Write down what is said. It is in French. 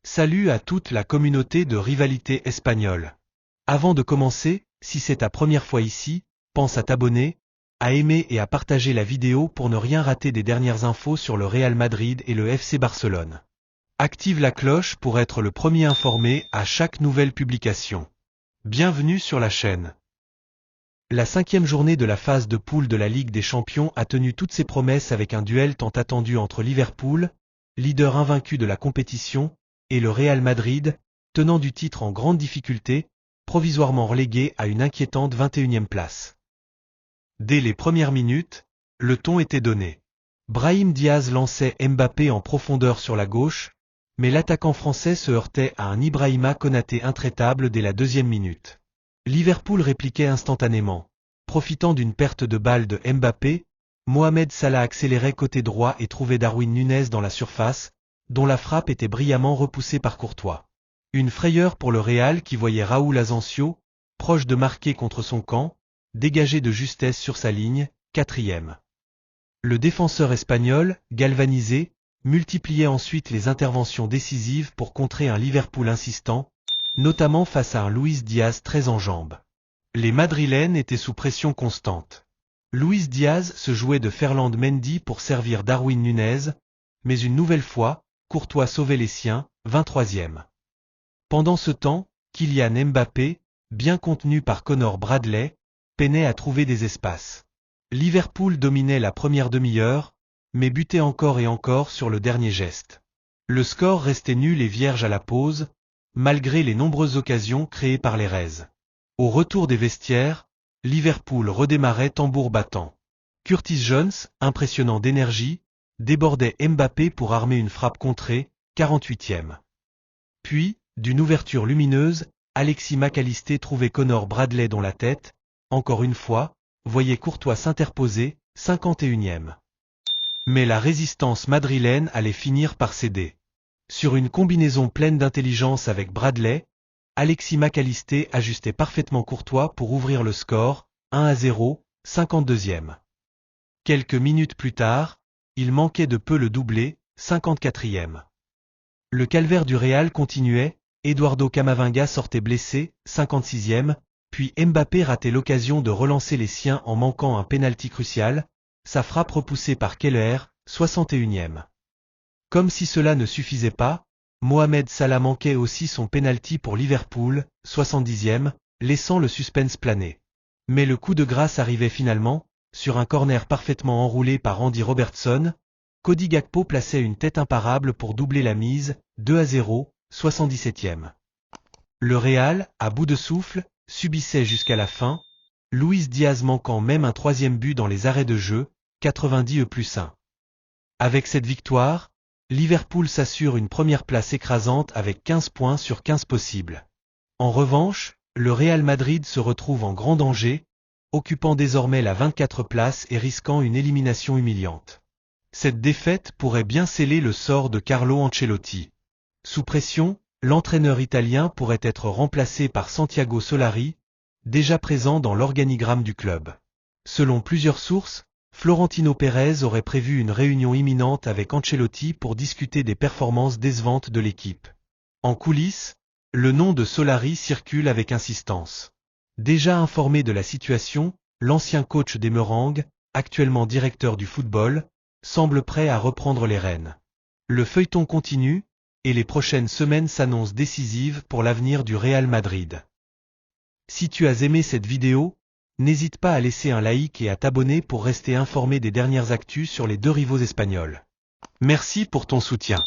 Salut à toute la communauté de Rivalité Espagnole. Avant de commencer, si c'est ta première fois ici, pense à t'abonner, à aimer et à partager la vidéo pour ne rien rater des dernières infos sur le Real Madrid et le FC Barcelone. Active la cloche pour être le premier informé à chaque nouvelle publication. Bienvenue sur la chaîne. La 5e journée de la phase de poule de la Ligue des Champions a tenu toutes ses promesses avec un duel tant attendu entre Liverpool, leader invaincu de la compétition, et le Real Madrid, tenant du titre en grande difficulté, provisoirement relégué à une inquiétante 21e place. Dès les premières minutes, le ton était donné. Brahim Diaz lançait Mbappé en profondeur sur la gauche, mais l'attaquant français se heurtait à un Ibrahima Konaté intraitable dès la 2e minute. Liverpool répliquait instantanément. Profitant d'une perte de balle de Mbappé, Mohamed Salah accélérait côté droit et trouvait Darwin Núñez dans la surface, dont la frappe était brillamment repoussée par Courtois. Une frayeur pour le Real qui voyait Raúl Asensio, proche de marquer contre son camp, dégagé de justesse sur sa ligne, 4e. Le défenseur espagnol, galvanisé, multipliait ensuite les interventions décisives pour contrer un Liverpool insistant, notamment face à un Luis Diaz très en jambes. Les Madrilènes étaient sous pression constante. Luis Diaz se jouait de Ferland Mendy pour servir Darwin Núñez, mais une nouvelle fois, Courtois sauvait les siens, 23e. Pendant ce temps, Kylian Mbappé, bien contenu par Connor Bradley, peinait à trouver des espaces. Liverpool dominait la première demi-heure, mais butait encore et encore sur le dernier geste. Le score restait nul et vierge à la pause, malgré les nombreuses occasions créées par les Reds. Au retour des vestiaires, Liverpool redémarrait tambour battant. Curtis Jones, impressionnant d'énergie, débordait Mbappé pour armer une frappe contrée, 48e. Puis, d'une ouverture lumineuse, Alexis Mac Allister trouvait Connor Bradley dans la tête, encore une fois, voyait Courtois s'interposer, 51e. Mais la résistance madrilène allait finir par céder. Sur une combinaison pleine d'intelligence avec Bradley, Alexis Mac Allister ajustait parfaitement Courtois pour ouvrir le score, 1-0, 52e. Quelques minutes plus tard, il manquait de peu le doublé, 54e. Le calvaire du Real continuait, Eduardo Camavinga sortait blessé, 56e, puis Mbappé ratait l'occasion de relancer les siens en manquant un pénalty crucial, sa frappe repoussée par Keller, 61e. Comme si cela ne suffisait pas, Mohamed Salah manquait aussi son pénalty pour Liverpool, 70e, laissant le suspense planer. Mais le coup de grâce arrivait finalement, sur un corner parfaitement enroulé par Andy Robertson, Cody Gakpo plaçait une tête imparable pour doubler la mise, 2-0, 77e. Le Real, à bout de souffle, subissait jusqu'à la fin, Luis Diaz manquant même un 3e but dans les arrêts de jeu, 90+1. Avec cette victoire, Liverpool s'assure une première place écrasante avec 15 points sur 15 possibles. En revanche, le Real Madrid se retrouve en grand danger, occupant désormais la 24e place et risquant une élimination humiliante. Cette défaite pourrait bien sceller le sort de Carlo Ancelotti. Sous pression, l'entraîneur italien pourrait être remplacé par Santiago Solari, déjà présent dans l'organigramme du club. Selon plusieurs sources, Florentino Pérez aurait prévu une réunion imminente avec Ancelotti pour discuter des performances décevantes de l'équipe. En coulisses, le nom de Solari circule avec insistance. Déjà informé de la situation, l'ancien coach des Merengues, actuellement directeur du football, semble prêt à reprendre les rênes. Le feuilleton continue, et les prochaines semaines s'annoncent décisives pour l'avenir du Real Madrid. Si tu as aimé cette vidéo, n'hésite pas à laisser un like et à t'abonner pour rester informé des dernières actus sur les deux rivaux espagnols. Merci pour ton soutien.